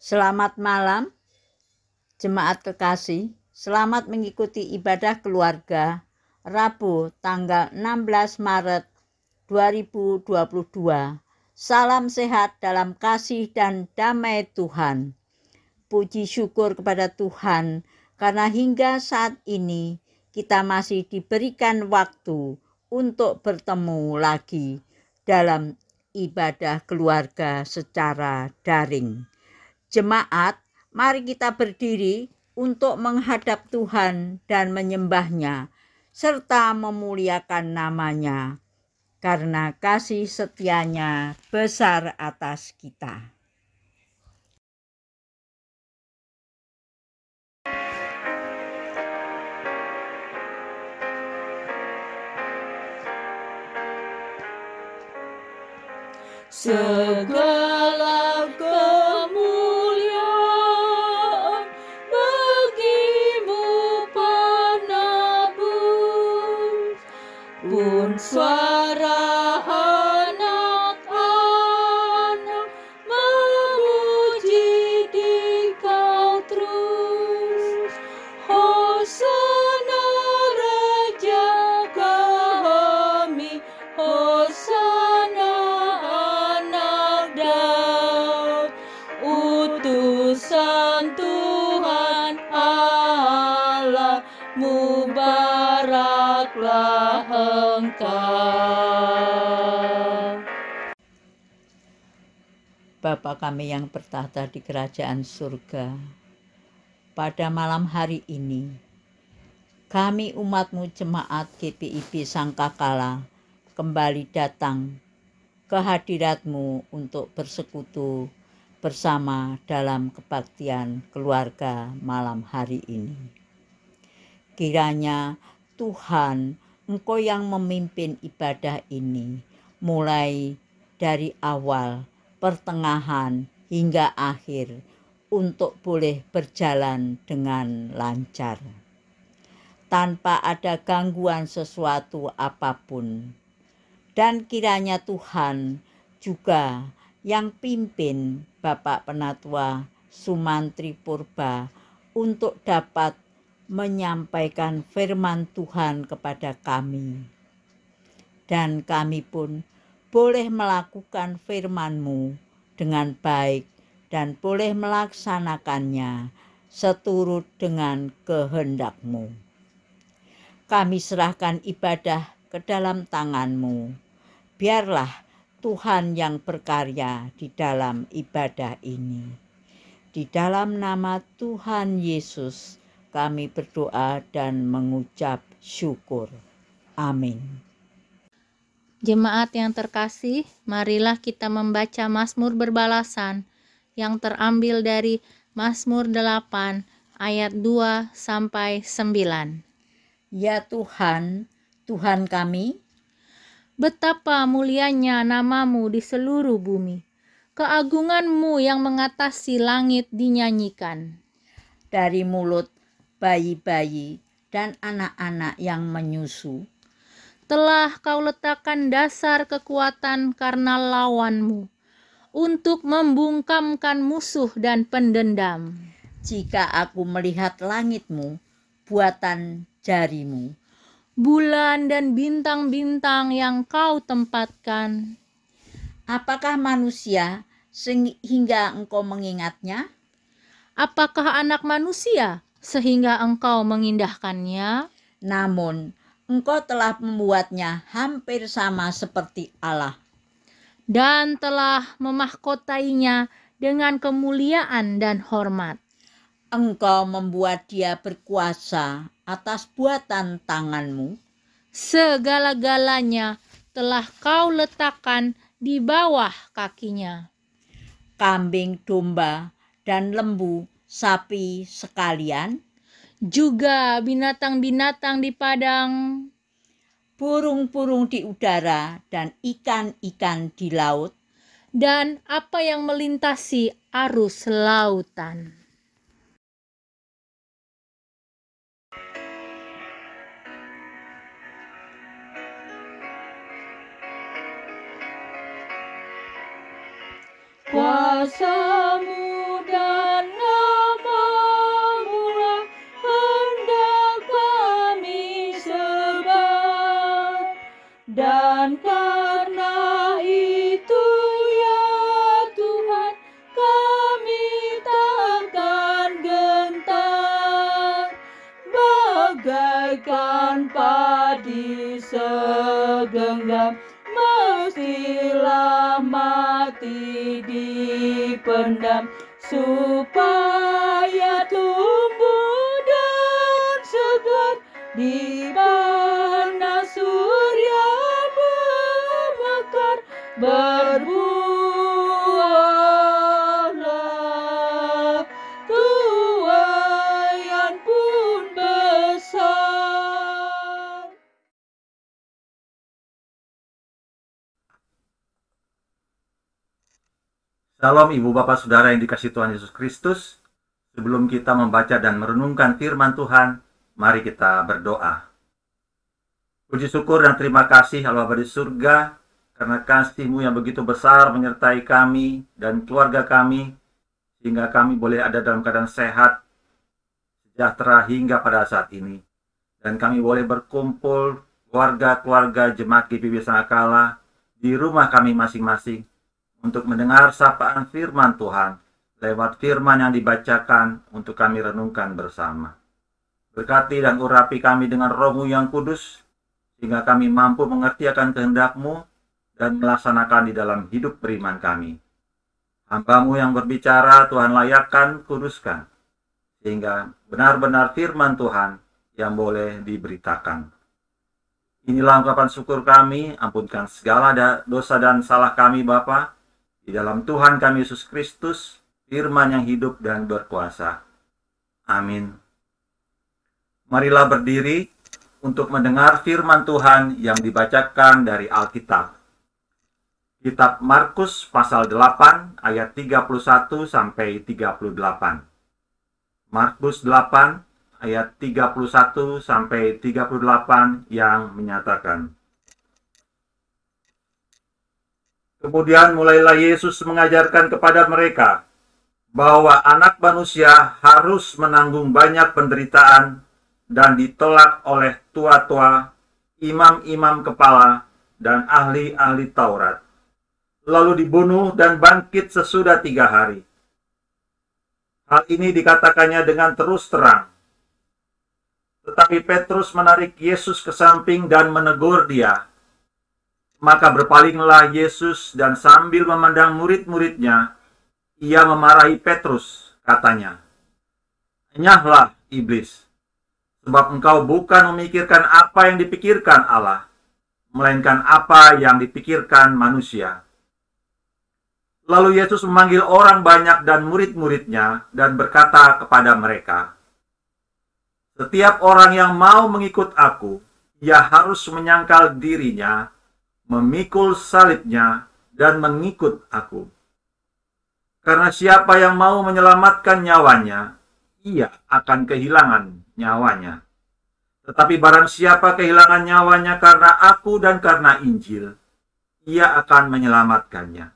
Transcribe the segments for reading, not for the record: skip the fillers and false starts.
Selamat malam, jemaat kekasih. Selamat mengikuti ibadah keluarga Rabu tanggal 16 Maret 2022. Salam sehat dalam kasih dan damai Tuhan. Puji syukur kepada Tuhan karena hingga saat ini kita masih diberikan waktu untuk bertemu lagi dalam ibadah keluarga secara daring. Jemaat, mari kita berdiri untuk menghadap Tuhan dan menyembah-Nya, serta memuliakan nama-Nya, karena kasih setia-Nya besar atas kita. Segala kemuliaan bagimu penebus, pun suara anak-anak memuji Dikau terus. Hosana Raja kami, Hosana anak Daud, utusan Tuhan Allah, mubaraklah Engkau. Bapa kami yang bertahta di kerajaan surga, pada malam hari ini kami umat-Mu jemaat GPIB Sangkakala kembali datang ke hadirat-Mu untuk bersekutu bersama dalam kebaktian keluarga malam hari ini. Kiranya Tuhan, Engkau yang memimpin ibadah ini mulai dari awal, pertengahan hingga akhir untuk boleh berjalan dengan lancar tanpa ada gangguan sesuatu apapun. Dan kiranya Tuhan juga yang pimpin Bapak Penatua Sumantri Purba untuk dapat menyampaikan firman Tuhan kepada kami. Dan kami pun boleh melakukan firman-Mu dengan baik dan boleh melaksanakannya seturut dengan kehendak-Mu. Kami serahkan ibadah ke dalam tangan-Mu. Biarlah Tuhan yang berkarya di dalam ibadah ini. Di dalam nama Tuhan Yesus kami berdoa dan mengucap syukur. Amin. Jemaat yang terkasih, marilah kita membaca Mazmur berbalasan yang terambil dari Mazmur 8 ayat 2 sampai 9. Ya Tuhan, Tuhan kami, betapa mulianya nama-Mu di seluruh bumi. Keagungan-Mu yang mengatasi langit dinyanyikan. dari mulut bayi-bayi dan anak-anak yang menyusu, telah Kau letakkan dasar kekuatan karena lawan-Mu, untuk membungkamkan musuh dan pendendam. jika aku melihat langit-Mu, buatan jari-Mu, bulan dan bintang-bintang yang Kau tempatkan, apakah manusia sehingga Engkau mengingatnya? apakah anak manusia sehingga Engkau mengindahkannya? Namun Engkau telah membuatnya hampir sama seperti Allah, dan telah memahkotainya dengan kemuliaan dan hormat. Engkau membuat dia berkuasa atas buatan tangan-Mu, Segala-galanya telah Kau letakkan di bawah kakinya. kambing, domba, dan lembu, sapi sekalian, juga binatang-binatang di padang, burung-burung di udara, dan ikan-ikan di laut, dan apa yang melintasi arus lautan. Kuasa-Mu bagaikan padi segenggam, mestilah mati dipendam, supaya tumbuh dan segar di panas surya bermekar. Berbuahlah, tuaian pun besar. Salam Ibu Bapak Saudara yang dikasihi Tuhan Yesus Kristus. Sebelum kita membaca dan merenungkan firman Tuhan, mari kita berdoa. Puji syukur dan terima kasih Allah Bapa di surga, karena kasih-Mu yang begitu besar menyertai kami dan keluarga kami, sehingga kami boleh ada dalam keadaan sehat, sejahtera hingga pada saat ini. Dan kami boleh berkumpul keluarga-keluarga jemaat GPIB Sangkakala di rumah kami masing-masing untuk mendengar sapaan firman Tuhan lewat firman yang dibacakan untuk kami renungkan bersama. Berkati dan urapi kami dengan Roh-Mu yang kudus, sehingga kami mampu mengerti akan kehendak-Mu dan melaksanakan di dalam hidup beriman kami. Hamba-Mu yang berbicara Tuhan layakkan, kuduskan, sehingga benar-benar firman Tuhan yang boleh diberitakan. Inilah ungkapan syukur kami, ampunkan segala dosa dan salah kami Bapa, di dalam Tuhan kami Yesus Kristus, firman yang hidup dan berkuasa. Amin. Marilah berdiri untuk mendengar firman Tuhan yang dibacakan dari Alkitab. Kitab Markus pasal 8 ayat 31 sampai 38. Markus 8 ayat 31 sampai 38 yang menyatakan, kemudian mulailah Yesus mengajarkan kepada mereka bahwa Anak Manusia harus menanggung banyak penderitaan dan ditolak oleh tua-tua, imam-imam kepala, dan ahli-ahli Taurat, lalu dibunuh dan bangkit sesudah 3 hari. Hal ini dikatakannya dengan terus terang. Tetapi Petrus menarik Yesus ke samping dan menegur dia. Maka berpalinglah Yesus dan sambil memandang murid-muridnya, ia memarahi Petrus, katanya, "Enyahlah, iblis, sebab engkau bukan memikirkan apa yang dipikirkan Allah, melainkan apa yang dipikirkan manusia." Lalu Yesus memanggil orang banyak dan murid-muridnya dan berkata kepada mereka, "Setiap orang yang mau mengikut aku, ia harus menyangkal dirinya, memikul salibnya, dan mengikut aku. Karena siapa yang mau menyelamatkan nyawanya, ia akan kehilangan nyawanya. Tetapi barang siapa kehilangan nyawanya karena aku dan karena Injil, ia akan menyelamatkannya.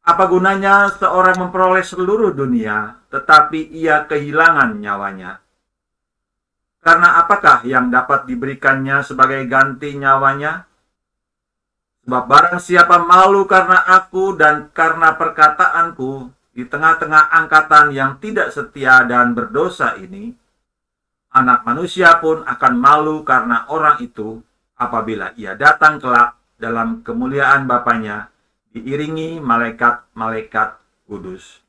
Apa gunanya seorang memperoleh seluruh dunia, tetapi ia kehilangan nyawanya? Karena apakah yang dapat diberikannya sebagai ganti nyawanya? Sebab barang siapa malu karena aku dan karena perkataanku di tengah-tengah angkatan yang tidak setia dan berdosa ini, Anak Manusia pun akan malu karena orang itu apabila ia datang kelak dalam kemuliaan Bapanya, diiringi malaikat-malaikat kudus."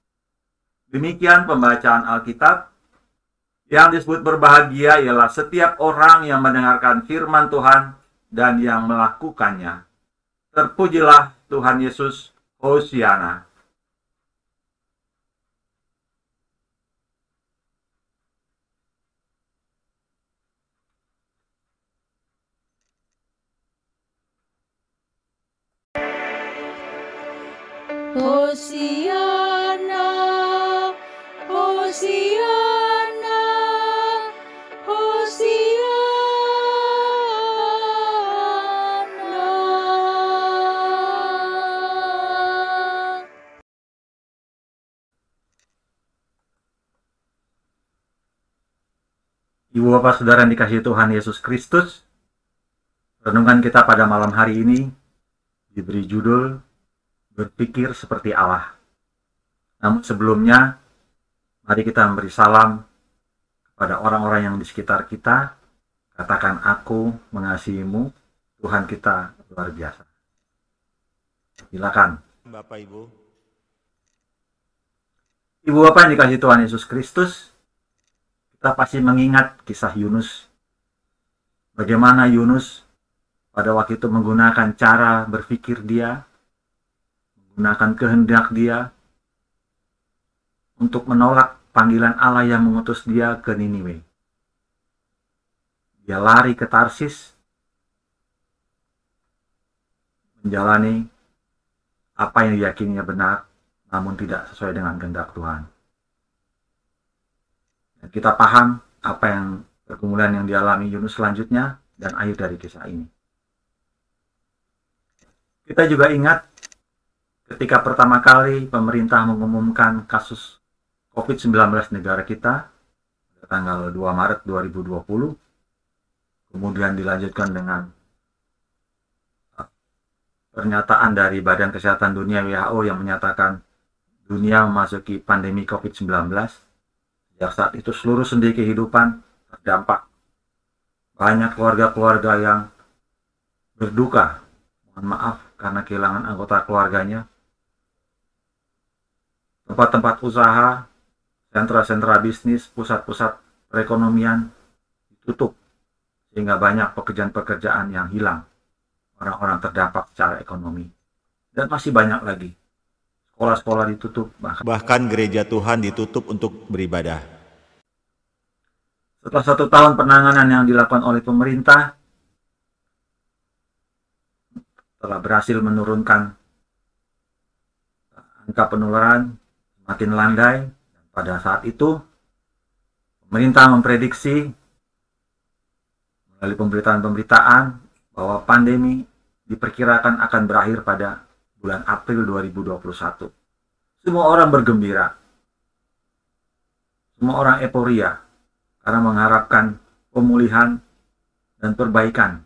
Demikian pembacaan Alkitab. Yang disebut berbahagia ialah setiap orang yang mendengarkan firman Tuhan dan yang melakukannya. Terpujilah Tuhan Yesus, Hosiana. Hosiana, Hosiana, Hosiana. Ibu Bapak Saudara yang dikasihi Tuhan Yesus Kristus, renungan kita pada malam hari ini diberi judul Berpikir Seperti Allah. Namun sebelumnya, mari kita memberi salam pada orang-orang yang di sekitar kita. Katakan, aku mengasihimu, Tuhan kita luar biasa. Silakan. Bapak Ibu. Ibu Bapak yang dikasihi Tuhan Yesus Kristus, kita pasti mengingat kisah Yunus. Bagaimana Yunus pada waktu itu menggunakan cara berpikir dia, menggunakan kehendak dia untuk menolak panggilan Allah yang mengutus dia ke Niniwe. Dia lari ke Tarsis, menjalani apa yang diyakininya benar, namun tidak sesuai dengan kehendak Tuhan. Dan kita paham apa yang pergumulan yang dialami Yunus selanjutnya dan akhir dari kisah ini. Kita juga ingat ketika pertama kali pemerintah mengumumkan kasus COVID-19 negara kita pada tanggal 2 Maret 2020, kemudian dilanjutkan dengan pernyataan dari Badan Kesehatan Dunia WHO yang menyatakan dunia memasuki pandemi COVID-19. Sejak saat itu seluruh sendi kehidupan terdampak. Banyak keluarga-keluarga yang berduka, mohon maaf, karena kehilangan anggota keluarganya. Tempat-tempat usaha, sentra-sentra bisnis, pusat-pusat perekonomian ditutup, sehingga banyak pekerjaan-pekerjaan yang hilang. Orang-orang terdampak secara ekonomi. Dan masih banyak lagi. Sekolah-sekolah ditutup. Bahkan gereja Tuhan ditutup untuk beribadah. Setelah 1 tahun penanganan yang dilakukan oleh pemerintah, telah berhasil menurunkan angka penularan semakin landai. Dan pada saat itu, pemerintah memprediksi melalui pemberitaan-pemberitaan bahwa pandemi diperkirakan akan berakhir pada bulan April 2021. Semua orang bergembira. Semua orang euforia karena mengharapkan pemulihan dan perbaikan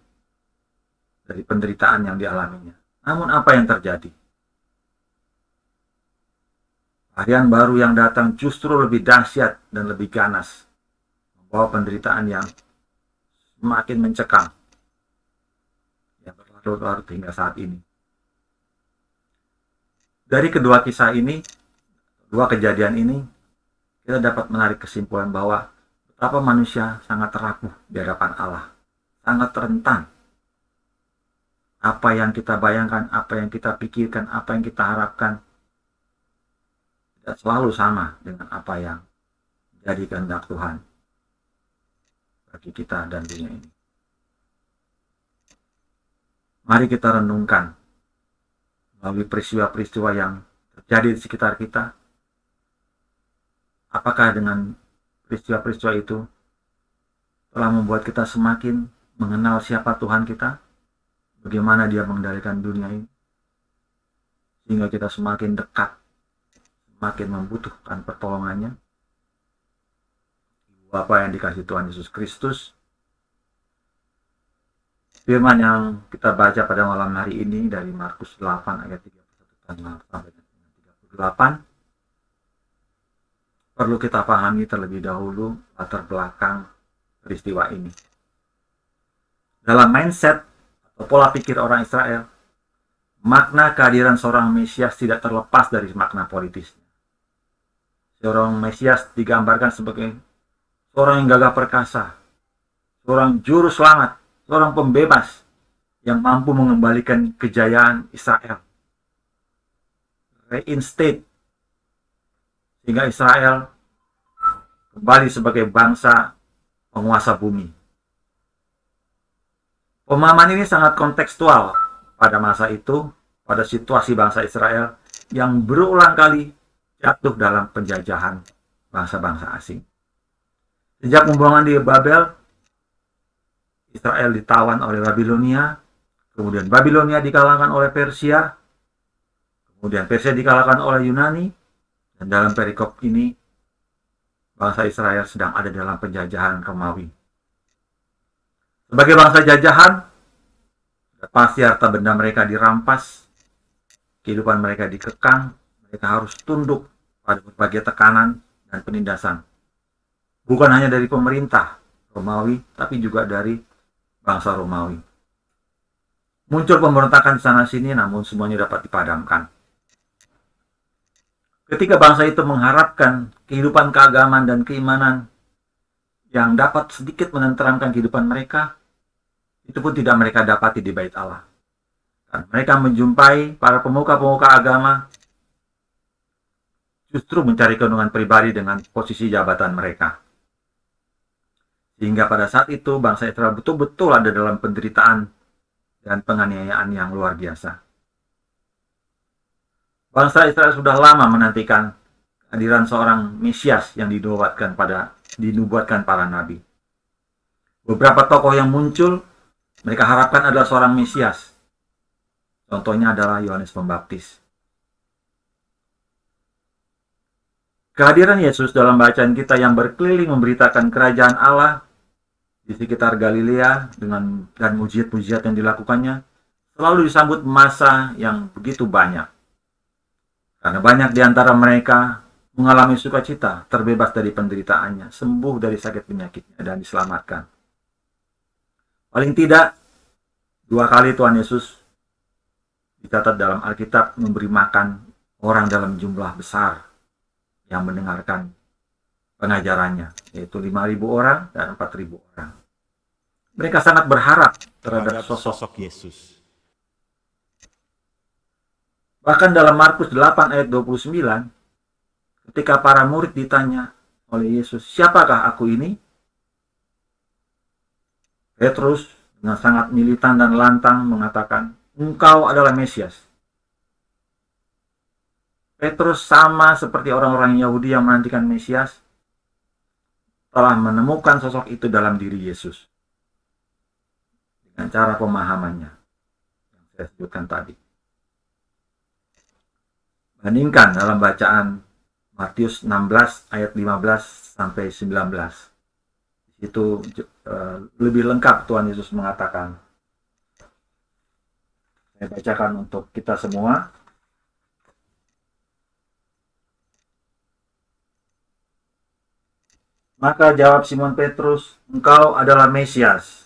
dari penderitaan yang dialaminya. Namun apa yang terjadi? Varian baru yang datang justru lebih dahsyat dan lebih ganas, membawa penderitaan yang semakin mencekam yang berlarut-larut hingga saat ini. Dari kedua kisah ini, dua kejadian ini, kita dapat menarik kesimpulan bahwa betapa manusia sangat rapuh di hadapan Allah, sangat rentan. Apa yang kita bayangkan, apa yang kita pikirkan, apa yang kita harapkan, tidak selalu sama dengan apa yang menjadi kehendak Tuhan bagi kita dan dunia ini. Mari kita renungkan melalui peristiwa-peristiwa yang terjadi di sekitar kita. Apakah dengan peristiwa-peristiwa itu telah membuat kita semakin mengenal siapa Tuhan kita, bagaimana Dia mengendalikan dunia ini, sehingga kita semakin dekat, semakin membutuhkan pertolongannya. Bapa yang dikasihi Tuhan Yesus Kristus, firman yang kita baca pada malam hari ini dari Markus 8 ayat 31 sampai 38 perlu kita pahami terlebih dahulu latar belakang peristiwa ini. Dalam mindset atau pola pikir orang Israel, makna kehadiran seorang Mesias tidak terlepas dari makna politisnya. Seorang Mesias digambarkan sebagai seorang yang gagah perkasa, seorang juru selamat, seorang pembebas yang mampu mengembalikan kejayaan Israel. Reinstate, sehingga Israel kembali sebagai bangsa penguasa bumi. Pemahaman ini sangat kontekstual pada masa itu, pada situasi bangsa Israel yang berulang kali jatuh dalam penjajahan bangsa-bangsa asing. Sejak pembuangan di Babel, Israel ditawan oleh Babilonia, kemudian Babilonia dikalahkan oleh Persia, kemudian Persia dikalahkan oleh Yunani, dan dalam perikop ini, bangsa Israel sedang ada dalam penjajahan Romawi. Sebagai bangsa jajahan, pasti harta benda mereka dirampas, kehidupan mereka dikekang, mereka harus tunduk pada berbagai tekanan dan penindasan. Bukan hanya dari pemerintah Romawi, tapi juga dari bangsa Romawi. Muncul pemberontakan di sana-sini, namun semuanya dapat dipadamkan. Ketika bangsa itu mengharapkan kehidupan keagamaan dan keimanan yang dapat sedikit menenteramkan kehidupan mereka, itu pun tidak mereka dapati di Bait Allah. Dan mereka menjumpai para pemuka-pemuka agama justru mencari keuntungan pribadi dengan posisi jabatan mereka. Sehingga pada saat itu bangsa Israel betul-betul ada dalam penderitaan dan penganiayaan yang luar biasa. Bangsa Israel sudah lama menantikan kehadiran seorang Mesias yang dinubuatkan para nabi. Beberapa tokoh yang muncul mereka harapkan adalah seorang Mesias. Contohnya adalah Yohanes Pembaptis. Kehadiran Yesus dalam bacaan kita yang berkeliling memberitakan kerajaan Allah di sekitar Galilea dan mujizat-mujizat yang dilakukannya selalu disambut massa yang begitu banyak. Karena banyak di antara mereka mengalami sukacita, terbebas dari penderitaannya, sembuh dari sakit penyakitnya, dan diselamatkan. Paling tidak, 2 kali Tuhan Yesus dicatat dalam Alkitab memberi makan orang dalam jumlah besar yang mendengarkan pengajarannya, yaitu 5.000 orang dan 4.000 orang. Mereka sangat berharap terhadap sosok Yesus. Bahkan dalam Markus 8 ayat 29, ketika para murid ditanya oleh Yesus, siapakah aku ini? Petrus dengan sangat militan dan lantang mengatakan, engkau adalah Mesias. Petrus sama seperti orang-orang Yahudi yang menantikan Mesias, telah menemukan sosok itu dalam diri Yesus. Dengan cara pemahamannya yang saya sebutkan tadi. Bandingkan dalam bacaan Matius 16 ayat 15 sampai 19. Itu lebih lengkap Tuhan Yesus mengatakan. Saya bacakan untuk kita semua. Maka jawab Simon Petrus, engkau adalah Mesias,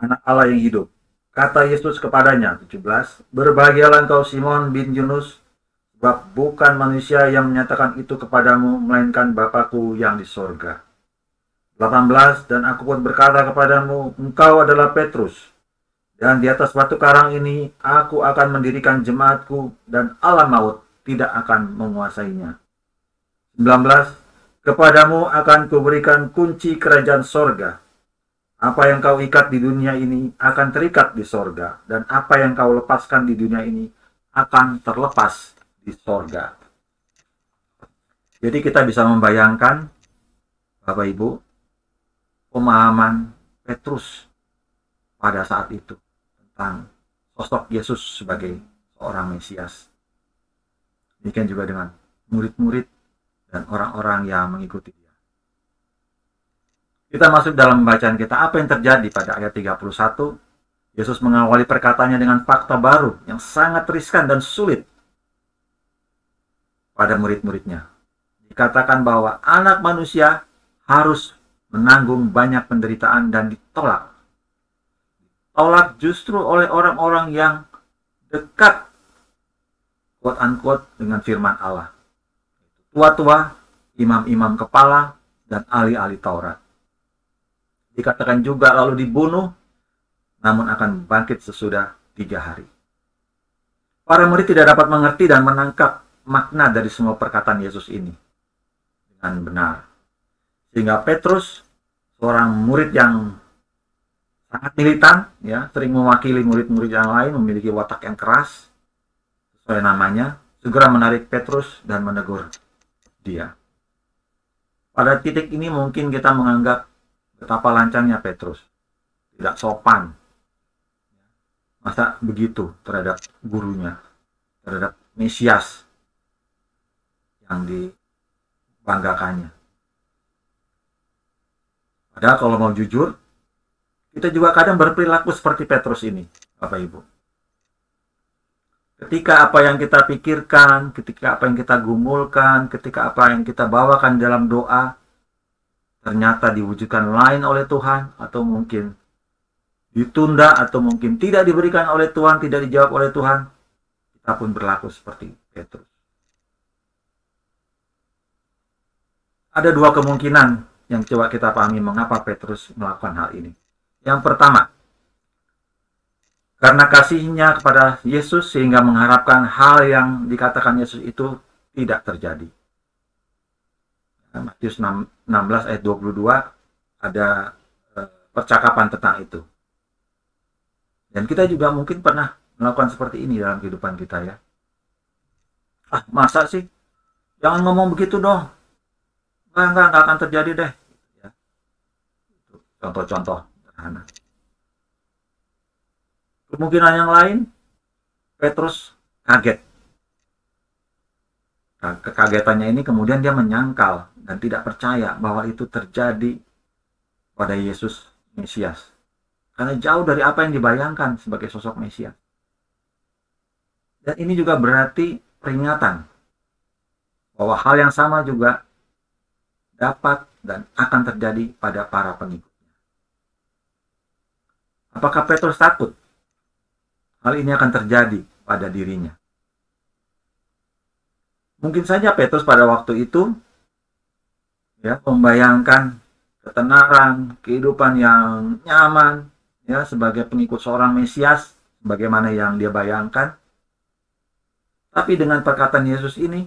Anak Allah yang hidup. Kata Yesus kepadanya, 17, berbahagialah engkau Simon bin Yunus, sebab bukan manusia yang menyatakan itu kepadamu, melainkan Bapa-Ku yang di sorga. 18, dan aku pun berkata kepadamu, engkau adalah Petrus, dan di atas batu karang ini aku akan mendirikan jemaatku, dan alam maut tidak akan menguasainya. 19, kepadamu akan kuberikan kunci kerajaan sorga. Apa yang kau ikat di dunia ini akan terikat di sorga, dan apa yang kau lepaskan di dunia ini akan terlepas di sorga. Jadi kita bisa membayangkan, Bapak Ibu, pemahaman Petrus pada saat itu tentang sosok Yesus sebagai seorang Mesias. Demikian juga dengan murid-murid dan orang-orang yang mengikuti dia. Kita masuk dalam bacaan kita. Apa yang terjadi pada ayat 31? Yesus mengawali perkataannya dengan fakta baru yang sangat riskan dan sulit pada murid-muridnya. Dikatakan bahwa anak manusia harus menanggung banyak penderitaan dan ditolak. Ditolak justru oleh orang-orang yang dekat, quote-unquote, dengan firman Allah. Tua-tua, imam-imam kepala, dan ahli-ahli Taurat. Dikatakan juga lalu dibunuh, namun akan bangkit sesudah 3 hari. Para murid tidak dapat mengerti dan menangkap makna dari semua perkataan Yesus ini dengan benar. Sehingga Petrus, seorang murid yang sangat militan, ya, sering mewakili murid-murid yang lain, memiliki watak yang keras, sesuai namanya, segera menarik Petrus dan menegur dia. Pada titik ini mungkin kita menganggap betapa lancangnya Petrus, tidak sopan. Masa begitu terhadap gurunya, terhadap Mesias yang dibanggakannya. Padahal kalau mau jujur, kita juga kadang berperilaku seperti Petrus ini, Bapak Ibu. Ketika apa yang kita pikirkan, ketika apa yang kita gumulkan, ketika apa yang kita bawakan dalam doa, ternyata diwujudkan lain oleh Tuhan, atau mungkin ditunda, atau mungkin tidak diberikan oleh Tuhan, tidak dijawab oleh Tuhan, kita pun berlaku seperti Petrus. Ada dua kemungkinan yang coba kita pahami mengapa Petrus melakukan hal ini. Yang pertama, karena kasihnya kepada Yesus sehingga mengharapkan hal yang dikatakan Yesus itu tidak terjadi. Matius 16 ayat 22 ada percakapan tentang itu. Dan kita juga mungkin pernah melakukan seperti ini dalam kehidupan kita ya. Masa sih? Jangan ngomong begitu dong. Enggak akan terjadi deh. Ya. Contoh-contoh sederhana. Kemungkinan yang lain, Petrus kaget. Nah, kekagetannya ini kemudian dia menyangkal dan tidak percaya bahwa itu terjadi pada Yesus Mesias. Karena jauh dari apa yang dibayangkan sebagai sosok Mesias. Dan ini juga berarti peringatan bahwa hal yang sama juga dapat dan akan terjadi pada para pengikutnya. Apakah Petrus takut hal ini akan terjadi pada dirinya? Mungkin saja Petrus pada waktu itu ya membayangkan ketenaran, kehidupan yang nyaman ya sebagai pengikut seorang Mesias sebagaimana yang dia bayangkan. Tapi dengan perkataan Yesus ini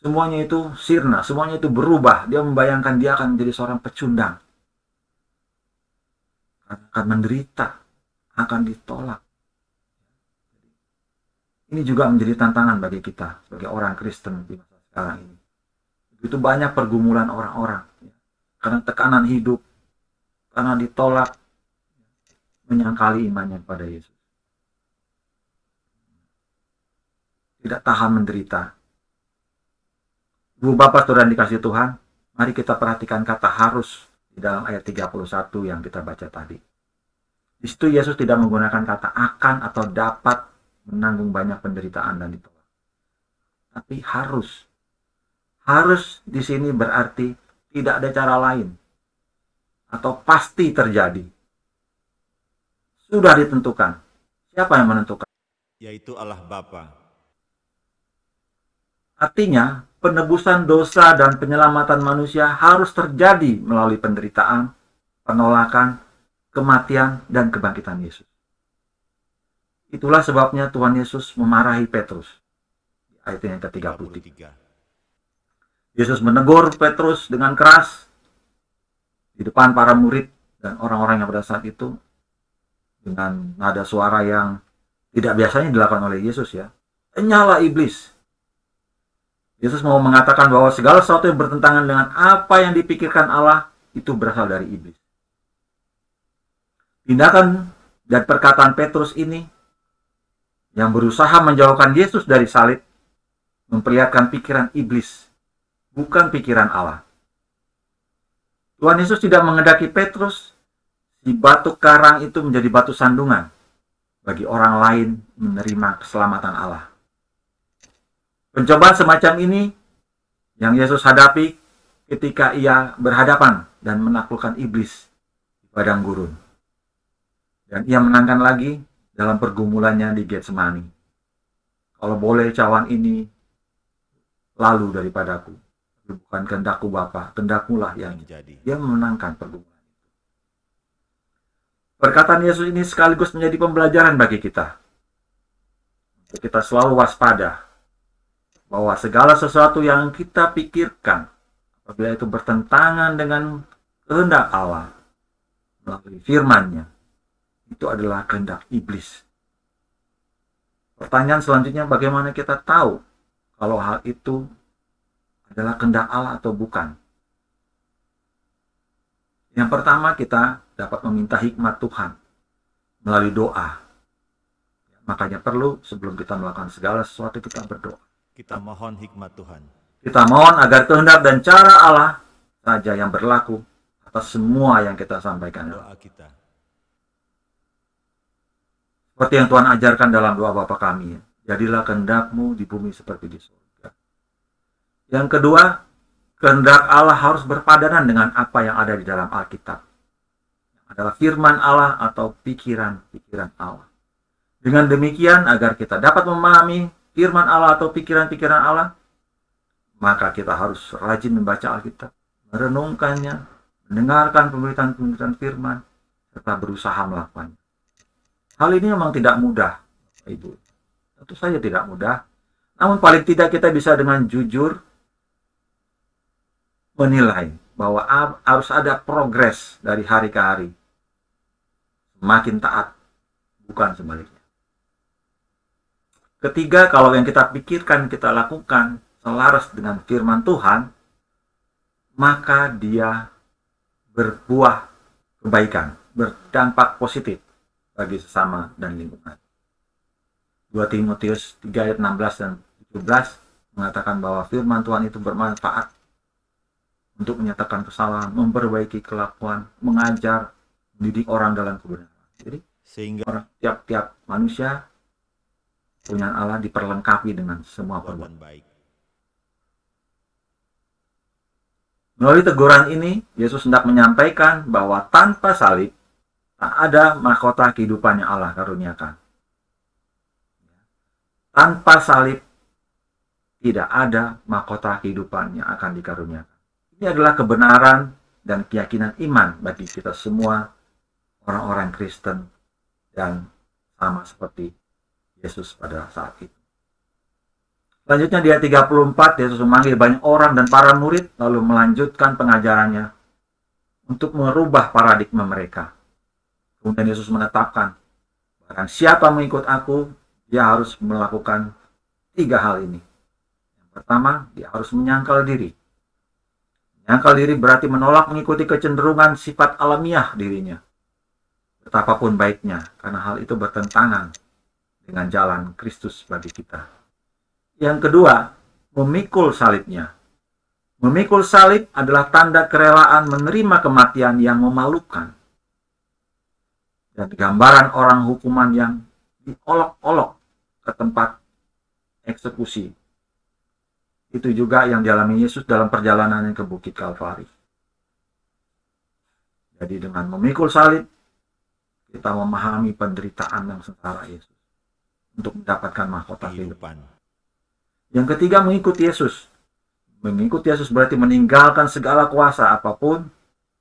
semuanya itu sirna, semuanya itu berubah. Dia membayangkan dia akan menjadi seorang pecundang. Akan menderita, akan ditolak. Ini juga menjadi tantangan bagi kita, sebagai orang Kristen di masa sekarang ini. Begitu banyak pergumulan orang-orang. Karena tekanan hidup, karena ditolak, menyangkali imannya kepada Yesus. Tidak tahan menderita. Ibu Bapak Saudara dikasih Tuhan, mari kita perhatikan kata harus di dalam ayat 31 yang kita baca tadi. Di situ Yesus tidak menggunakan kata akan atau dapat menanggung banyak penderitaan dan ditolak. Tapi harus. Harus di sini berarti tidak ada cara lain. Atau pasti terjadi. Sudah ditentukan. Siapa yang menentukan? Yaitu Allah Bapa. Artinya, penebusan dosa dan penyelamatan manusia harus terjadi melalui penderitaan, penolakan, kematian, dan kebangkitan Yesus. Itulah sebabnya Tuhan Yesus memarahi Petrus. Ayat yang ke-33. Yesus menegur Petrus dengan keras di depan para murid dan orang-orang yang pada saat itu dengan nada suara yang tidak biasanya dilakukan oleh Yesus ya. Enyahlah iblis. Yesus mau mengatakan bahwa segala sesuatu yang bertentangan dengan apa yang dipikirkan Allah itu berasal dari iblis. Tindakan dan perkataan Petrus ini yang berusaha menjauhkan Yesus dari salib memperlihatkan pikiran iblis, bukan pikiran Allah. Tuhan Yesus tidak menghendaki Petrus si batu karang itu menjadi batu sandungan bagi orang lain menerima keselamatan Allah. Pencobaan semacam ini yang Yesus hadapi ketika ia berhadapan dan menaklukkan iblis di padang gurun. Dan ia menangkan lagi dalam pergumulannya di Getsemani. Kalau boleh cawan ini lalu daripadaku. Bukan kehendakku Bapa, kehendakmu-lah yang Jadi, dia memenangkan pergumulan itu. Perkataan Yesus ini sekaligus menjadi pembelajaran bagi kita. Untuk kita selalu waspada bahwa segala sesuatu yang kita pikirkan apabila itu bertentangan dengan kehendak Allah melalui firman-Nya, itu adalah kehendak iblis. Pertanyaan selanjutnya, bagaimana kita tahu kalau hal itu adalah kehendak Allah atau bukan? Yang pertama, kita dapat meminta hikmat Tuhan melalui doa. Makanya perlu sebelum kita melakukan segala sesuatu kita berdoa. kita mohon hikmat Tuhan. Kita mohon agar kehendak dan cara Allah saja yang berlaku atas semua yang kita sampaikan. Doa kita. Seperti yang Tuhan ajarkan dalam doa Bapa kami. Jadilah kehendak-Mu di bumi seperti di surga. Yang kedua, Kehendak Allah harus berpadanan dengan apa yang ada di dalam Alkitab. Yang adalah firman Allah atau pikiran-pikiran Allah. Dengan demikian, agar kita dapat memahami firman Allah atau pikiran-pikiran Allah, maka kita harus rajin membaca Alkitab, merenungkannya, mendengarkan pemberitaan-pemberitaan firman, serta berusaha melakukannya. Hal ini memang tidak mudah, Ibu. Tentu saja tidak mudah. Namun paling tidak kita bisa dengan jujur menilai bahwa harus ada progres dari hari ke hari. Semakin taat, bukan sebaliknya. Ketiga, kalau yang kita pikirkan, kita lakukan selaras dengan firman Tuhan, maka dia berbuah kebaikan, berdampak positif bagi sesama dan lingkungan. 2 Timotius 3 ayat 16 dan 17 mengatakan bahwa firman Tuhan itu bermanfaat untuk menyatakan kesalahan, memperbaiki kelakuan, mengajar, mendidik orang dalam kebenaran. Jadi, sehingga tiap-tiap manusia punya Allah diperlengkapi dengan semua perbuatan perbuatan baik. Melalui teguran ini, Yesus hendak menyampaikan bahwa tanpa salib, tak ada mahkota kehidupan yang Allah karuniakan. Tanpa salib, tidak ada mahkota kehidupan yang akan dikaruniakan. Ini adalah kebenaran dan keyakinan iman bagi kita semua, orang-orang Kristen, dan sama seperti Yesus pada saat itu. Selanjutnya di ayat 34, Yesus memanggil banyak orang dan para murid, lalu melanjutkan pengajarannya untuk merubah paradigma mereka. Kemudian Yesus menetapkan, barang siapa mengikut aku, dia harus melakukan 3 hal ini. Yang pertama, dia harus menyangkal diri. Menyangkal diri berarti menolak mengikuti kecenderungan sifat alamiah dirinya, betapapun baiknya, karena hal itu bertentangan dengan jalan Kristus bagi kita. Yang kedua, memikul salibnya. Memikul salib adalah tanda kerelaan menerima kematian yang memalukan. Dan gambaran orang hukuman yang diolok-olok ke tempat eksekusi. Itu juga yang dialami Yesus dalam perjalanannya ke Bukit Kalvari. Jadi dengan memikul salib, kita memahami penderitaan yang sengsara Yesus untuk mendapatkan mahkota kehidupan. Yang ketiga, mengikuti Yesus. Mengikuti Yesus berarti meninggalkan segala kuasa apapun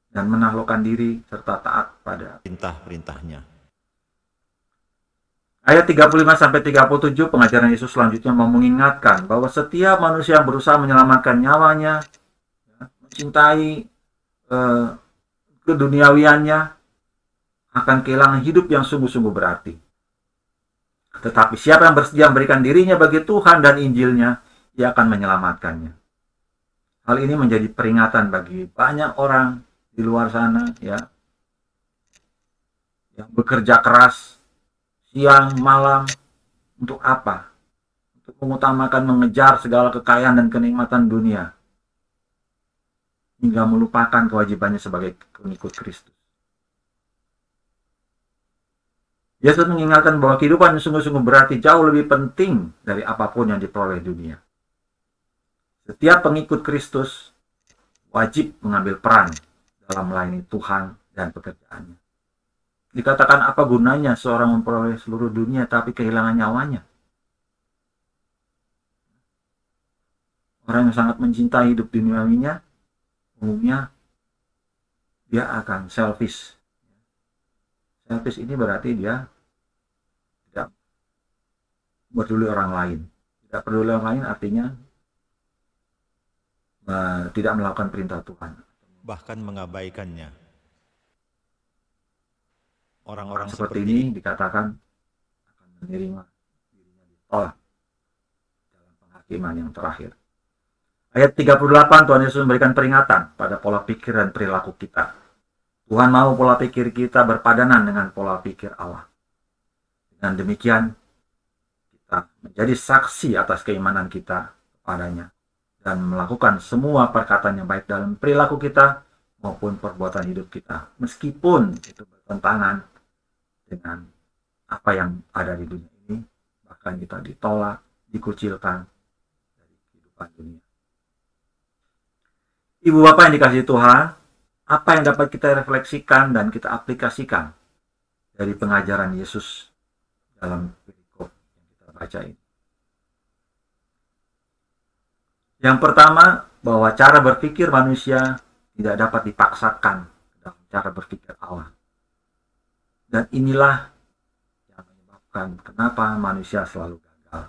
dan menaklukkan diri serta taat pada Perintah-perintahnya. Ayat 35-37 pengajaran Yesus selanjutnya mau mengingatkan bahwa setiap manusia yang berusaha menyelamatkan nyawanya, mencintai keduniawiannya, akan kehilangan hidup yang sungguh-sungguh berarti. Tetapi siapa yang bersedia memberikan dirinya bagi Tuhan dan Injilnya, ia akan menyelamatkannya. Hal ini menjadi peringatan bagi banyak orang di luar sana, ya, yang bekerja keras siang malam untuk apa? Untuk mengutamakan mengejar segala kekayaan dan kenikmatan dunia hingga melupakan kewajibannya sebagai pengikut Kristus. Yesus mengingatkan bahwa kehidupan yang sungguh-sungguh berarti jauh lebih penting dari apapun yang diperoleh dunia. Setiap pengikut Kristus wajib mengambil peran dalam melayani Tuhan dan pekerjaannya. Dikatakan apa gunanya seorang memperoleh seluruh dunia tapi kehilangan nyawanya? Orang yang sangat mencintai hidup duniawinya, umumnya dia akan selfish. Selfish ini berarti dia tidak peduli orang lain. Tidak peduli orang lain artinya tidak melakukan perintah Tuhan. Bahkan mengabaikannya. Orang-orang seperti ini dikatakan akan menerima dirinya ditolak dalam penghakiman yang terakhir. Ayat 38, Tuhan Yesus memberikan peringatan pada pola pikir dan perilaku kita. Tuhan mau pola pikir kita berpadanan dengan pola pikir Allah. Dengan demikian, kita menjadi saksi atas keimanan kita kepadanya dan melakukan semua perkataan yang baik dalam perilaku kita maupun perbuatan hidup kita, meskipun itu bertentangan dengan apa yang ada di dunia ini, bahkan kita ditolak, dikucilkan dari kehidupan dunia. Ibu Bapak yang dikasihi Tuhan, apa yang dapat kita refleksikan dan kita aplikasikan dari pengajaran Yesus dalam perikop yang kita baca ini? Yang pertama, bahwa cara berpikir manusia tidak dapat dipaksakan dalam cara berpikir Allah. Dan inilah yang menyebabkan kenapa manusia selalu gagal.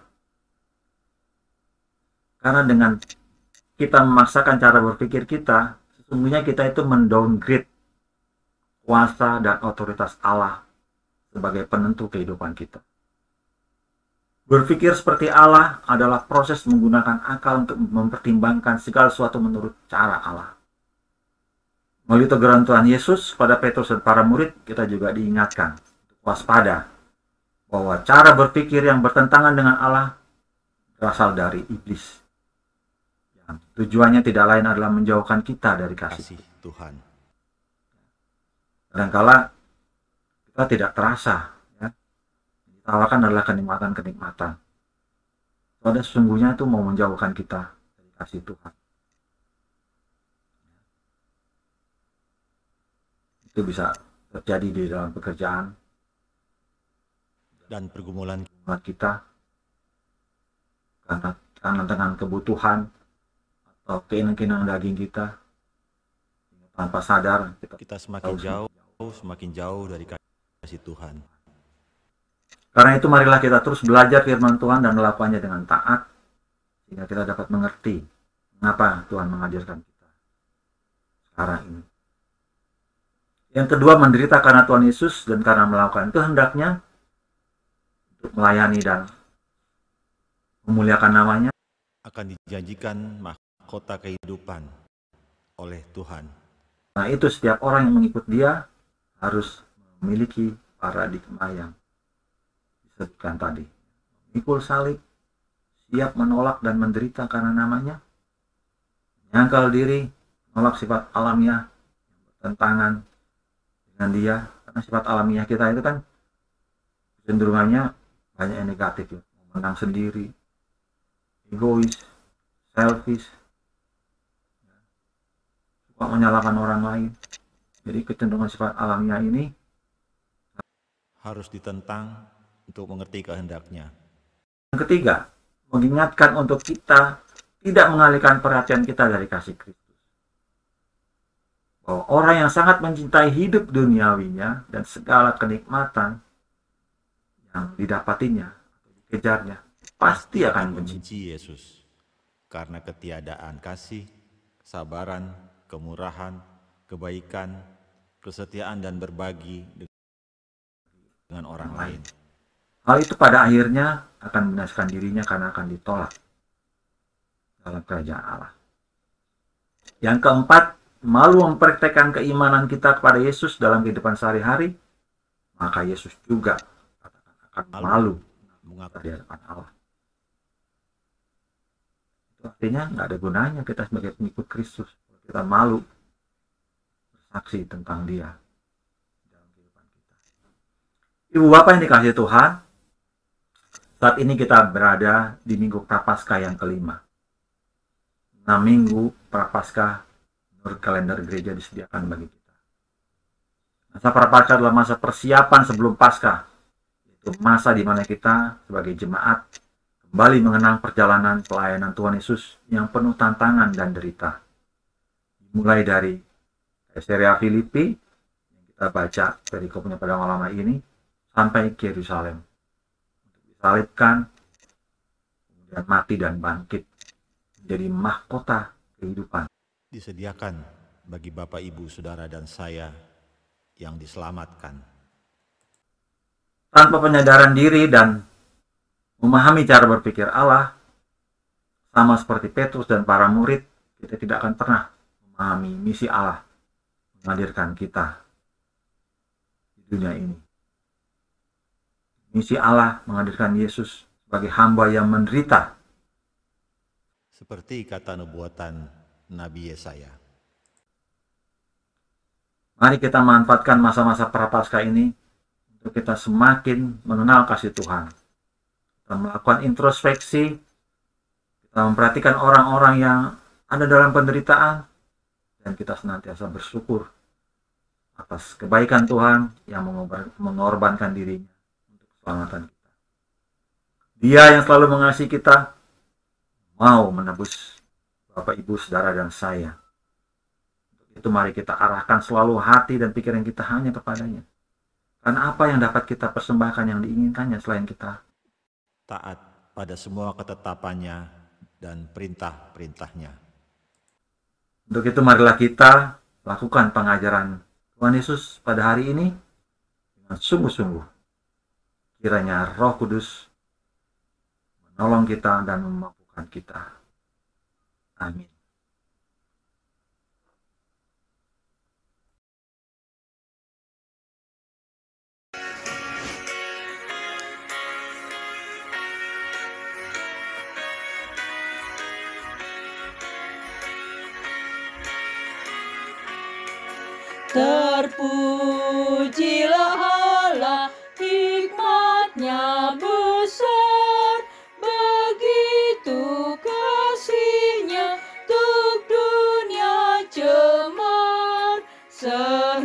Karena dengan kita memaksakan cara berpikir kita, sesungguhnya kita itu mendowngrade kuasa dan otoritas Allah sebagai penentu kehidupan kita. Berpikir seperti Allah adalah proses menggunakan akal untuk mempertimbangkan segala sesuatu menurut cara Allah. Melalui teguran Tuhan Yesus pada Petrus dan para murid, kita juga diingatkan untuk waspada bahwa cara berpikir yang bertentangan dengan Allah berasal dari iblis. Yang tujuannya tidak lain adalah menjauhkan kita dari kasih Tuhan. Kadangkala kita tidak terasa, ya. Ditawarkan adalah kenikmatan-kenikmatan. Padahal sesungguhnya itu mau menjauhkan kita dari kasih Tuhan. Itu bisa terjadi di dalam pekerjaan Dan pergumulan kita, karena dengan kebutuhan atau keinginan daging kita, tanpa sadar kita semakin jauh dari kasih Tuhan. Karena itu marilah kita terus belajar firman Tuhan dan melakukannya dengan taat, sehingga kita dapat mengerti mengapa Tuhan menghadirkan kita sekarang ini. Yang kedua, menderita karena Tuhan Yesus dan karena melakukan itu hendaknya untuk melayani dan memuliakan namanya, Akan dijanjikan mahkota kehidupan oleh Tuhan. Nah, itu setiap orang yang mengikut dia harus memiliki paradigma yang disebutkan tadi. Memikul salib, siap menolak dan menderita karena namanya, menyangkal diri, menolak sifat alamiah yang bertentangan dengan dia. Karena sifat alamiah kita itu kan cenderungannya banyak yang negatif, ya. Menang sendiri, egois, selfish, suka menyalahkan orang lain. Jadi kecenderungan sifat alamiah ini Harus ditentang untuk mengerti kehendaknya. yang ketiga, mengingatkan untuk kita tidak mengalihkan perhatian kita dari kasih Kristus. Bahwa orang yang sangat mencintai hidup duniawinya dan segala kenikmatan yang didapatinya atau dikejarnya, pasti akan benci. Benci Yesus karena ketiadaan kasih, kesabaran, kemurahan, kebaikan, kesetiaan dan berbagi dengan orang lain. Hal itu pada akhirnya akan membinasakan dirinya karena akan ditolak dalam kerajaan Allah. Yang keempat, malu mempraktekkan keimanan kita kepada Yesus dalam kehidupan sehari-hari, maka Yesus juga akan malu Mengaku di hadapan Allah. Itu artinya nggak ada gunanya kita sebagai pengikut Kristus kalau kita malu bersaksi tentang Dia dalam kehidupan kita. Ibu Bapak yang dikasihi Tuhan, saat ini kita berada di Minggu Prapaskah yang kelima. 6 minggu Prapaskah menurut kalender gereja disediakan bagi kita. Masa Prapaskah adalah masa persiapan sebelum Paskah. Itu masa di mana kita sebagai jemaat kembali mengenang perjalanan pelayanan Tuhan Yesus yang penuh tantangan dan derita. Mulai dari Kaisarea Filipi yang kita baca perikopnya pada malam ini sampai ke Yerusalem untuk disalibkan, kemudian mati dan bangkit menjadi mahkota kehidupan. disediakan bagi Bapak, Ibu, Saudara, dan saya yang diselamatkan. Tanpa penyadaran diri dan memahami cara berpikir Allah, sama seperti Petrus dan para murid, kita tidak akan pernah memahami misi Allah menghadirkan kita di dunia ini. Misi Allah menghadirkan Yesus sebagai hamba yang menderita. Seperti kata nubuatan Nabi Yesaya. Mari kita manfaatkan masa-masa Prapaskah ini untuk kita semakin mengenal kasih Tuhan. Kita melakukan introspeksi, kita memperhatikan orang-orang yang ada dalam penderitaan, dan kita senantiasa bersyukur atas kebaikan Tuhan yang mengorbankan dirinya untuk keselamatan kita. Dia yang selalu mengasihi kita, mau menebus Bapak, Ibu, Saudara, dan saya. Untuk itu mari kita arahkan selalu hati dan pikiran kita hanya kepadanya. Karena apa yang dapat kita persembahkan yang diinginkannya selain kita taat pada semua ketetapannya dan perintah-perintahnya. Untuk itu marilah kita lakukan pengajaran Tuhan Yesus pada hari ini dengan sungguh-sungguh. Kiranya Roh Kudus menolong kita dan memampukan kita. Amin. Terpujilah Allah, hikmat-Nya besar, begitu kasih-Nya untuk dunia cemar, sehingga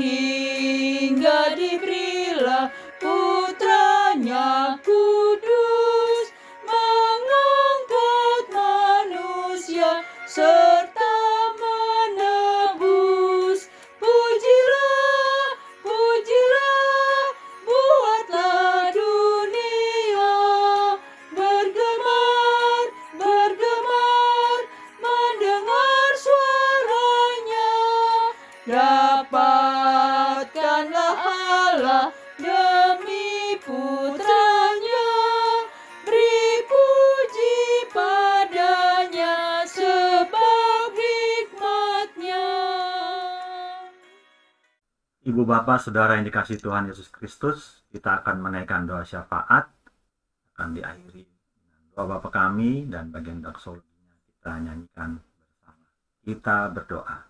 diberilah Putranya kudus, mengangkat manusia serta menebus. Pujilah, pujilah, buatlah dunia bergemar, bergemar, mendengar suaranya. Dapatkanlah Allah demi Putranya, beri puji padanya sebab hikmat-Nya. Ibu, Bapak, Saudara yang dikasihi Tuhan Yesus Kristus, kita akan menaikkan doa syafaat, akan diakhiri dengan doa Bapa kami, dan bagian doksologinya kita nyanyikan bersama. Kita berdoa.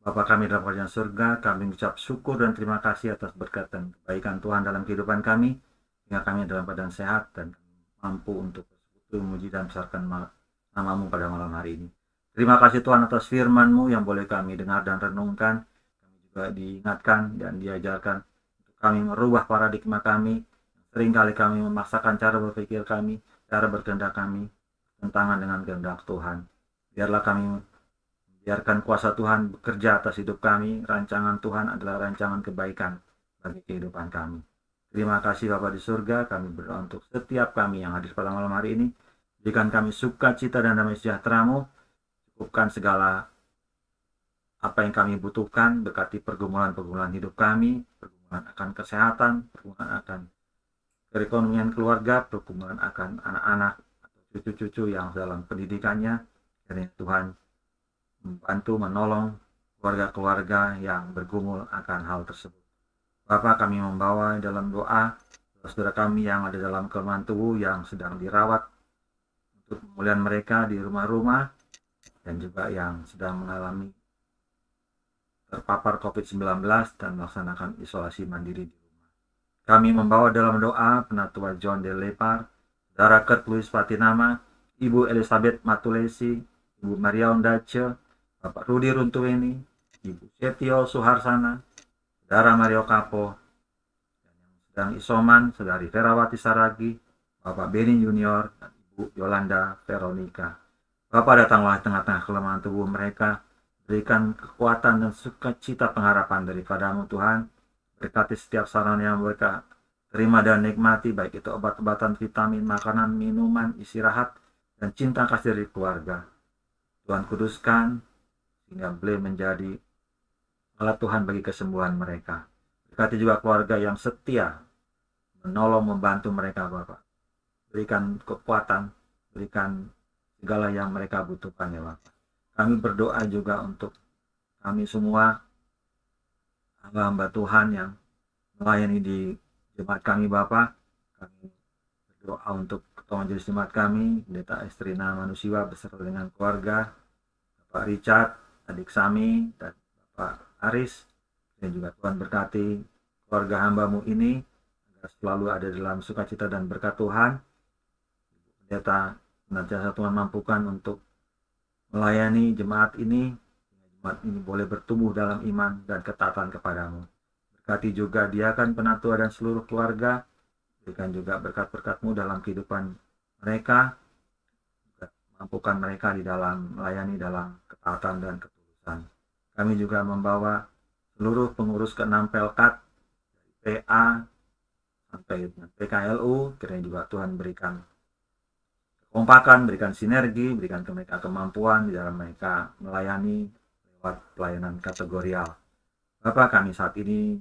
Bapa kami dalam kerajaan surga, kami mengucap syukur dan terima kasih atas berkat dan kebaikan Tuhan dalam kehidupan kami, hingga kami dalam keadaan sehat dan mampu untuk bersekutu, memuji dan besarkan nama-Mu pada malam hari ini. Terima kasih Tuhan atas firman-Mu yang boleh kami dengar dan renungkan. Juga diingatkan dan diajarkan untuk kami merubah paradigma kami. Seringkali kami memaksakan cara berpikir kami, cara berkehendak kami bertentangan dengan kehendak Tuhan. Biarlah kami biarkan kuasa Tuhan bekerja atas hidup kami. Rancangan Tuhan adalah rancangan kebaikan bagi kehidupan kami. Terima kasih Bapa di surga, kami berdoa untuk setiap kami yang hadir pada malam hari ini. Berikan kami sukacita dan damai sejahtera-Mu. Cukupkan segala apa yang kami butuhkan, berkati pergumulan-pergumulan hidup kami, pergumulan akan kesehatan, pergumulan akan perekonomian keluarga, pergumulan akan anak-anak atau cucu-cucu yang dalam pendidikannya. Dan Tuhan membantu menolong keluarga-keluarga yang bergumul akan hal tersebut. Bapa, kami membawa dalam doa saudara kami yang ada dalam kelemahan tubuh yang sedang dirawat untuk pemulihan mereka di rumah-rumah, dan juga yang sedang mengalami terpapar COVID-19 dan melaksanakan isolasi mandiri di rumah. Kami membawa dalam doa Penatua John de Lepar, Saudara Kurt Louis Patinama, Ibu Elizabeth Matulesi, Ibu Maria Ondace, Bapak Rudi Runtuweni, Ibu Setio Suharsana, Saudara Mario Kapo, dan yang sedang isoman, Saudari Ferawati Saragi, Bapak Beni Junior, dan Ibu Yolanda Veronica. Bapak, datanglah tengah-tengah kelemahan tubuh mereka, berikan kekuatan dan sukacita pengharapan daripada-Mu Tuhan. Berkati setiap saran yang mereka terima dan nikmati, baik itu obat-obatan, vitamin, makanan, minuman, istirahat, dan cinta kasih dari keluarga. Tuhan kuduskan sehingga boleh menjadi alat Tuhan bagi kesembuhan mereka. Berkati juga keluarga yang setia menolong, membantu mereka Bapak. Berikan kekuatan, berikan segala yang mereka butuhkan ya Bapak. Kami berdoa juga untuk kami semua hamba-hamba Tuhan yang melayani di jemaat kami Bapak. Kami berdoa untuk ketua majelis jemaat kami, Pendeta Estrina Manusiwa beserta dengan keluarga, Bapak Richard, adik Sami, dan Bapak Aris. Dan juga Tuhan berkati keluarga hamba-Mu ini agar selalu ada dalam sukacita dan berkat Tuhan. Pendeta senantiasa Tuhan mampukan untuk melayani jemaat ini, umat ini boleh bertumbuh dalam iman dan ketaatan kepadamu. Berkati juga Diakan, penatua, dan seluruh keluarga. Berikan juga berkat-berkat-Mu dalam kehidupan mereka. Mampukan mereka di dalam melayani dalam ketaatan dan ketulusan. Kami juga membawa seluruh pengurus ke-6 Pelkat, dari PA sampai PKLU, kiranya juga Tuhan berikan kekompakan, berikan sinergi, berikan mereka kemampuan di dalam mereka melayani lewat pelayanan kategorial. Bapak, kami saat ini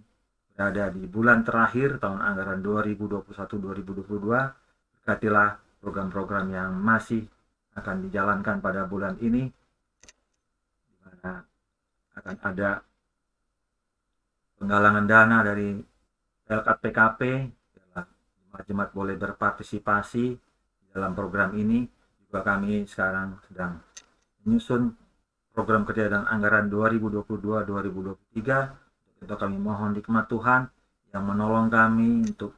berada di bulan terakhir tahun anggaran 2021-2022. Berkatilah program-program yang masih akan dijalankan pada bulan ini, di mana akan ada penggalangan dana dari Pelkat PKP. Jemaat-jemaat boleh berpartisipasi dalam program ini. Juga kami sekarang sedang menyusun program kerja dan anggaran 2022-2023. Untuk kami mohon hikmat Tuhan yang menolong kami untuk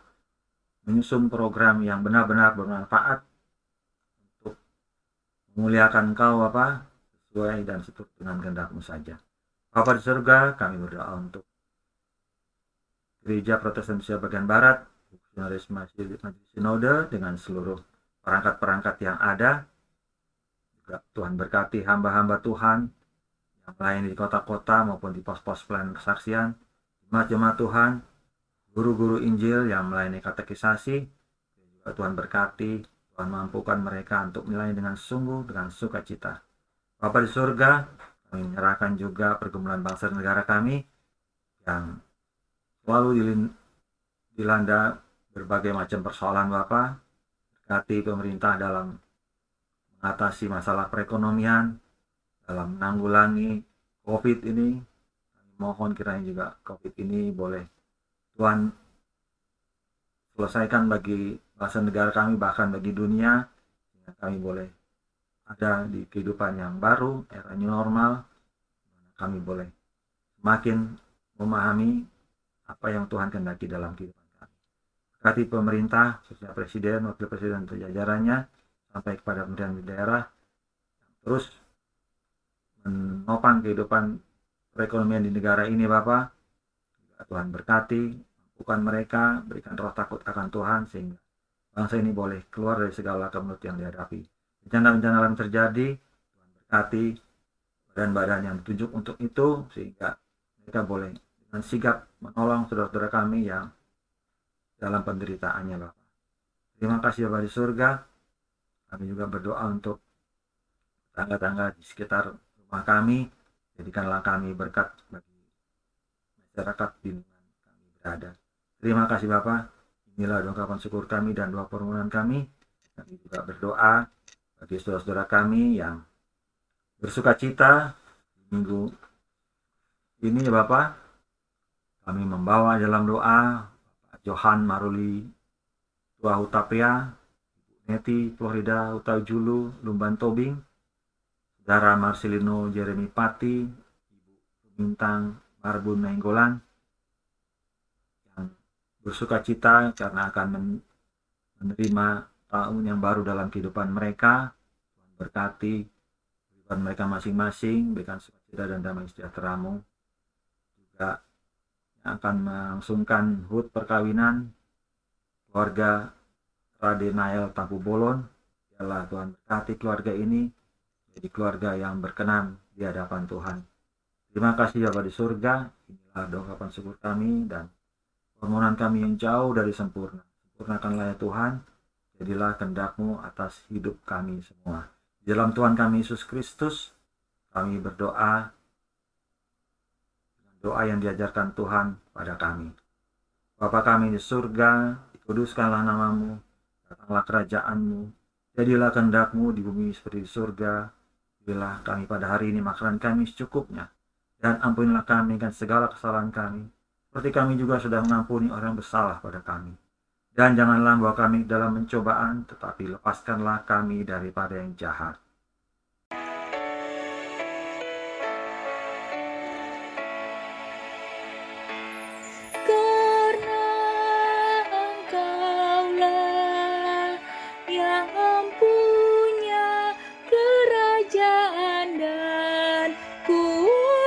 menyusun program yang benar-benar bermanfaat untuk memuliakan Engkau, Bapa, sesuai dan seturut dengan kehendak-Mu saja. Bapa di surga, kami berdoa untuk Gereja Protestan Indonesia bagian Barat, Majelis Sinode dengan seluruh perangkat-perangkat yang ada. Juga Tuhan berkati hamba-hamba Tuhan yang melayani di kota-kota maupun di pos-pos pelayanan kesaksian, jemaat-jemaat Tuhan, guru-guru Injil yang melayani katekisasi. Juga Tuhan berkati, Tuhan mampukan mereka untuk melayani dengan sungguh, dengan sukacita. Bapa di surga, kami menyerahkan juga pergumulan bangsa dan negara kami yang selalu dilanda berbagai macam persoalan, Bapa. Berkati pemerintah dalam mengatasi masalah perekonomian, dalam menanggulangi COVID ini. Kami mohon kiranya juga COVID ini boleh Tuhan selesaikan bagi bangsa negara kami, bahkan bagi dunia, sehingga kami boleh ada di kehidupan yang baru, era new normal. Kami boleh semakin memahami apa yang Tuhan kehendaki dalam kehidupan kami. Berkati pemerintah, khususnya Presiden, Wakil Presiden, dan jajarannya, sampai kepada pemerintahan di daerah, terus menopang kehidupan perekonomian di negara ini, Bapak. Tuhan berkati, mampukan mereka, berikan roh takut akan Tuhan, sehingga bangsa ini boleh keluar dari segala kemelut yang dihadapi. Bencana-bencana yang terjadi, Tuhan berkati badan-badan yang ditunjuk untuk itu, sehingga mereka boleh dengan sigap menolong saudara-saudara kami yang dalam penderitaannya, Bapak. Terima kasih Bapak di surga. Kami juga berdoa untuk tangga-tangga di sekitar rumah kami. Jadikanlah kami berkat bagi masyarakat di lingkungan kami berada. Terima kasih Bapak. Inilah doa ungkapan syukur kami dan doa permohonan kami. Kami juga berdoa bagi saudara-saudara kami yang bersuka cita di minggu ini, ya Bapak. Kami membawa dalam doa Bapak Johan Maruli Tua Hutapea, Ibu Neti Florida Hutajulu Lumban Tobing, Saudara Marcelino Jeremy Pati, Ibu Bintang Marbun Nainggolan, yang bersuka cita karena akan menerima tahun yang baru dalam kehidupan mereka. Tuhan berkati kehidupan mereka masing-masing, berikan sukacita dan damai sejahtera-Mu. Juga yang akan melangsungkan hut perkawinan keluarga Radenael Tampu Bolon, biarlah Tuhan berkati keluarga ini jadi keluarga yang berkenan di hadapan Tuhan. Terima kasih Bapa di surga. Inilah doa ungkapan syukur kami dan permohonan kami yang jauh dari sempurna. Sempurnakanlah ya Tuhan, jadilah kehendak-Mu atas hidup kami semua. Di dalam Tuhan kami Yesus Kristus, kami berdoa dengan doa yang diajarkan Tuhan pada kami. Bapa kami di surga, dikuduskanlah nama-Mu, datanglah kerajaan-Mu, jadilah kehendak-Mu di bumi seperti di surga. Berilah kami pada hari ini makanan kami secukupnya, dan ampunilah kami akan segala kesalahan kami, seperti kami juga sudah mengampuni orang yang bersalah pada kami. Dan janganlah membawa kami dalam pencobaan, tetapi lepaskanlah kami daripada yang jahat. Karena Engkaulah yang punya kerajaan dan kuasa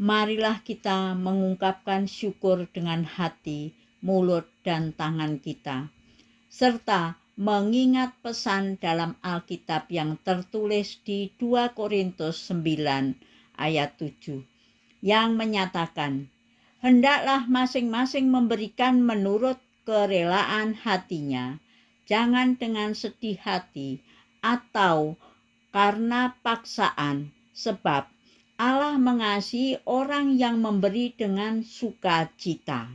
marilah kita mengungkapkan syukur dengan hati, mulut, dan tangan kita, serta mengingat pesan dalam Alkitab yang tertulis di 2 Korintus 9 ayat 7 yang menyatakan, hendaklah masing-masing memberikan menurut kerelaan hatinya, jangan dengan sedih hati atau karena paksaan, sebab Allah mengasihi orang yang memberi dengan sukacita.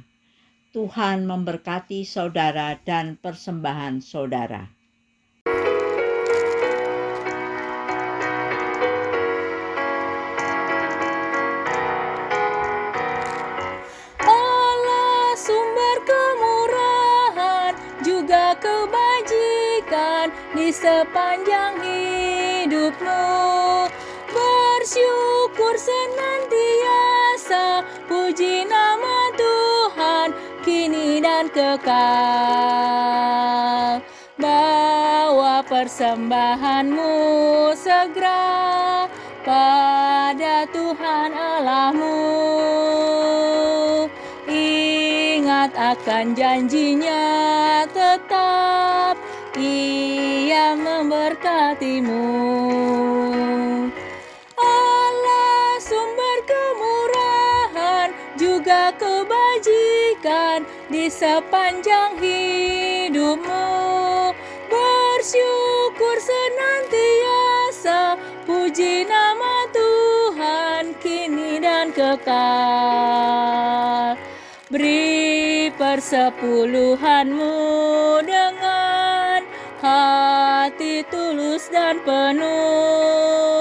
Tuhan memberkati saudara dan persembahan saudara. Allah sumber kemurahan juga kebajikan di sepanjang hidupmu. Bersyukur senantiasa, puji nama Tuhan kini dan kekal. Bawa persembahanmu segera pada Tuhan Allahmu. Ingat akan janjinya tetap, Ia memberkatimu. Allah sumber kemurahan juga kebajikan di sepanjang hidupmu. Bersyukur senantiasa, puji nama Tuhan kini dan kekal. Beri persepuluhanmu dengan hati tulus dan penuh.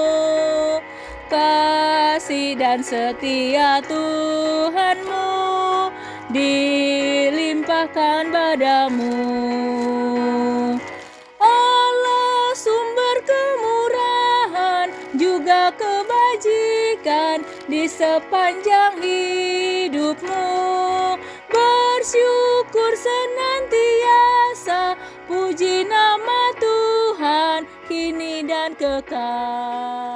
Kasih dan setia Tuhanmu dilimpahkan padamu. Allah sumber kemurahan juga kebajikan di sepanjang hidupmu. Bersyukur senantiasa, puji nama Tuhan kini dan kekal.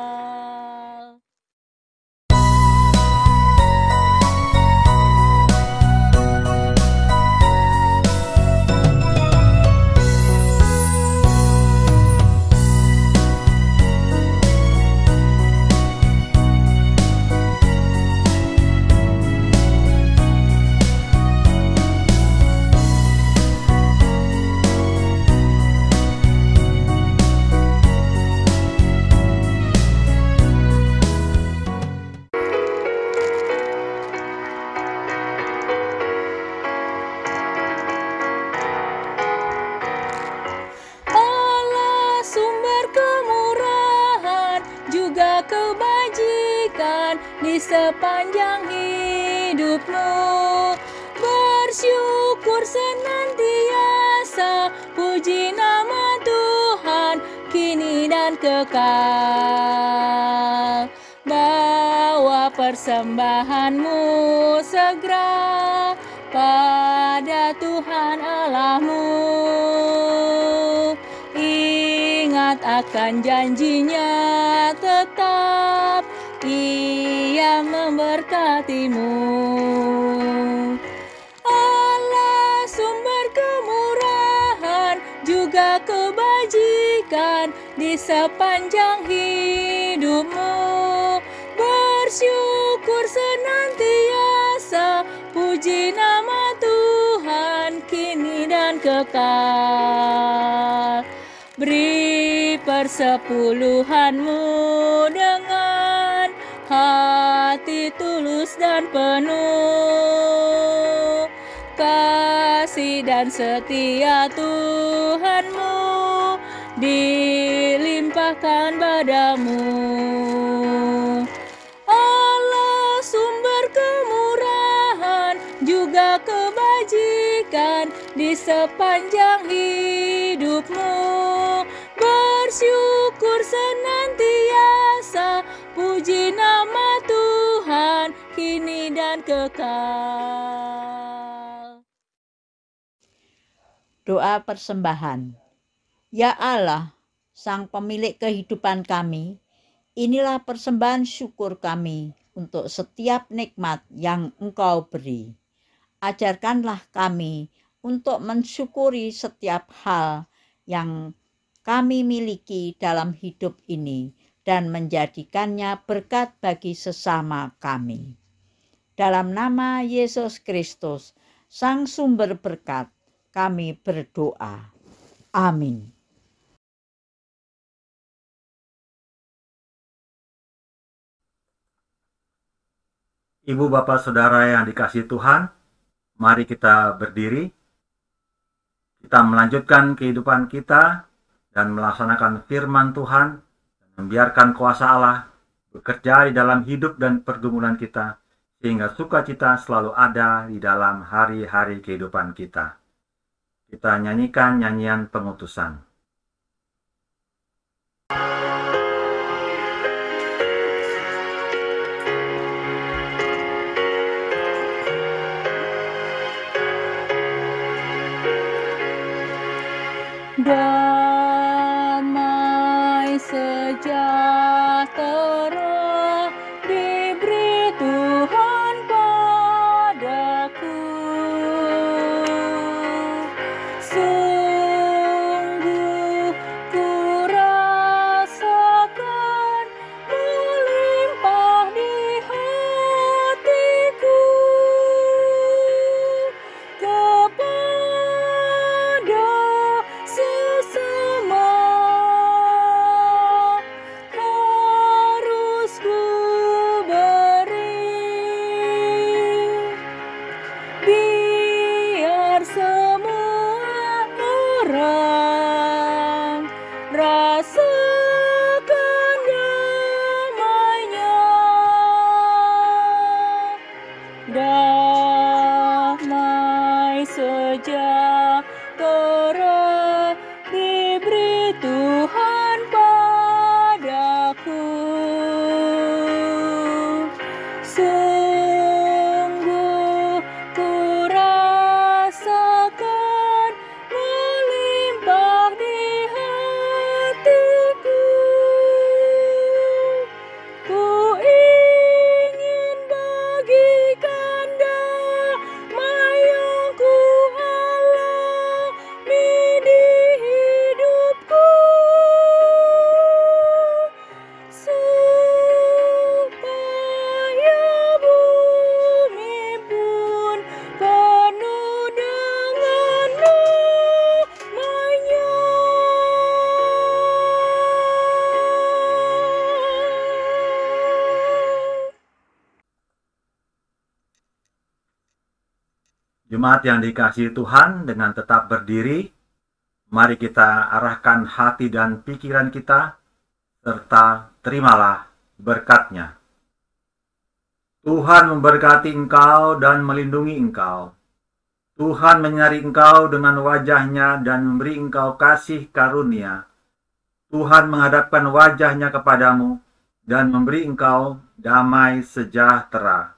Di sepanjang hidupmu, bersyukur senantiasa, puji nama Tuhan kini dan kekal. Bawa persembahanmu segera pada Tuhan Allahmu. Ingat akan janjinya tetap, Ia memberkatimu. Allah sumber kemurahan juga kebajikan di sepanjang hidupmu. Bersyukur senantiasa, puji nama Tuhan kini dan kekal. Beri persepuluhanmu dengan hati tulus dan penuh. Kasih dan setia Tuhanmu dilimpahkan padamu. Allah sumber kemurahan juga kebajikan di sepanjang hidupmu. Bersyukur senantiasa, puji nama Tuhan kini dan kekal. Doa persembahan. Ya Allah, Sang Pemilik kehidupan kami, inilah persembahan syukur kami untuk setiap nikmat yang Engkau beri. Ajarkanlah kami untuk mensyukuri setiap hal yang kami miliki dalam hidup ini dan menjadikannya berkat bagi sesama kami. Dalam nama Yesus Kristus, Sang Sumber Berkat, kami berdoa. Amin. Ibu, Bapak, Saudara yang dikasihi Tuhan, mari kita berdiri. Kita melanjutkan kehidupan kita dan melaksanakan firman Tuhan, dan membiarkan kuasa Allah bekerja di dalam hidup dan pergumulan kita, sehingga sukacita selalu ada di dalam hari-hari kehidupan kita. Kita nyanyikan nyanyian pengutusan. Damai sejahtera diberi Tuhan padaku. Sungguh ku rasakan melimpah di hatiku kepada sesama harus ku beri, biar semua orang rasakan damainya. Damai sejahtera diberi Tuhan padaku. Sungguh ku rasakan melimpah di hatiku. Ku ingin bagikan damai yang ku alami di hidupku, supaya bumi pun penuh dengan namanya. Jemaat yang dikasihi Tuhan, dengan tetap berdiri, mari kita arahkan hati dan pikiran kita, serta terimalah berkat-Nya. Tuhan memberkati engkau dan melindungi engkau. Tuhan menyinari engkau dengan wajah-Nya dan memberi engkau kasih karunia. Tuhan menghadapkan wajah-Nya kepadamu dan memberi engkau damai sejahtera.